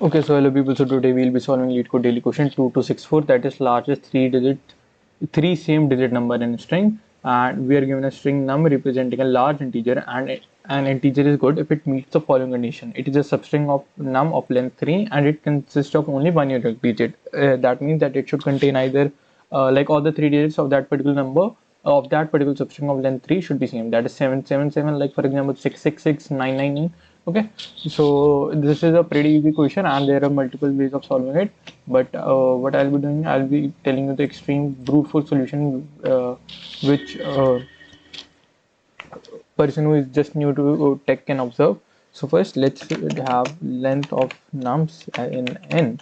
Okay, so hello people. So today we'll be solving LeetCode daily question 2264, that is largest three same digit number in a string, and we are given a string num representing a large integer, and an integer is good if it meets the following condition. It is a substring of num of length 3 and it consists of only one unique digit. That means that it should contain either like all the three digits of that particular number of that particular substring of length 3 should be same, that is 777, like for example 666, 999. Okay, so this is a pretty easy question and there are multiple ways of solving it, but what I'll be doing, I'll be telling you the extreme brute force solution, which person who is just new to tech can observe. So first let's have length of nums in n.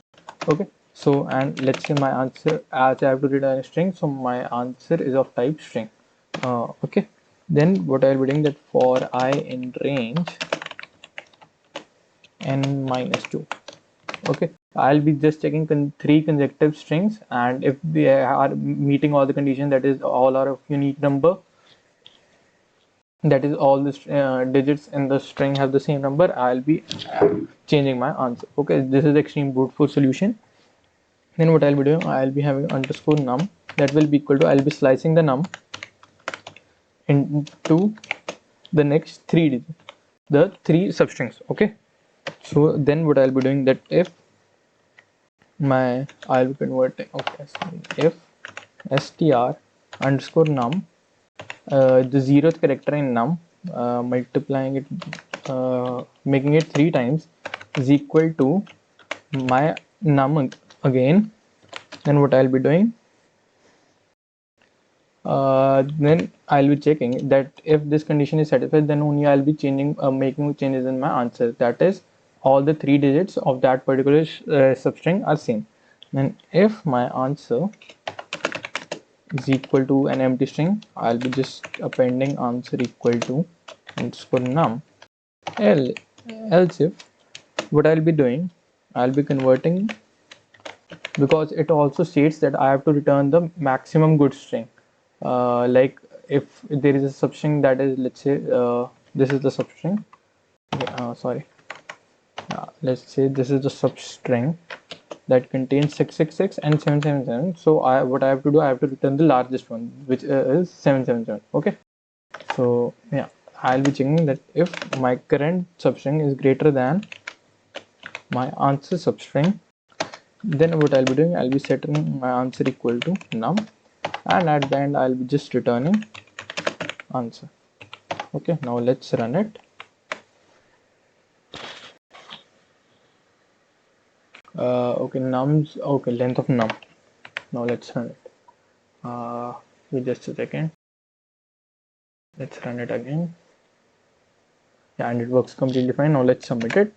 Okay, so and let's say my answer, as I have to return a string, so my answer is of type string. Okay, then what I'll be doing, that for I in range n minus 2. Okay, I'll be just checking three consecutive strings, and if they are meeting all the conditions, that is all are of unique number, that is all the digits in the string have the same number, I'll be changing my answer. Okay, this is the extreme brute force solution. Then what I'll be doing, I'll be having underscore num, that will be equal to, I'll be slicing the num into the next three digits, the three substrings. Okay, so then what I'll be doing, that if my I'll be converting, okay, sorry, if str underscore num, the zeroth character in num, multiplying it, making it 3 times, is equal to my num again. Then what I'll be doing, then I'll be checking that if this condition is satisfied, then only I'll be changing, making changes in my answer, that is all the three digits of that particular substring are same. Then if my answer is equal to an empty string, I'll be just appending answer equal to underscore num. Else if, what I'll be doing, I'll be converting, because it also states that I have to return the maximum good string. Like if there is a substring that is, let's say this is the substring. Okay, sorry, let's say this is the substring that contains 666 and 777. So what I have to do, I have to return the largest one, which is 777. Okay, so yeah, I'll be checking that if my current substring is greater than my answer substring, then what I'll be doing, I'll be setting my answer equal to num, and at the end I'll be just returning answer. Okay, now let's run it. Okay, nums, okay, length of num. Now let's run it. Wait just a second. Let's run it again. Yeah, and it works completely fine. Now let's submit it.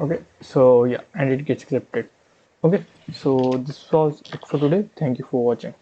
Okay, so yeah, and it gets accepted. Okay, so this was it for today. Thank you for watching.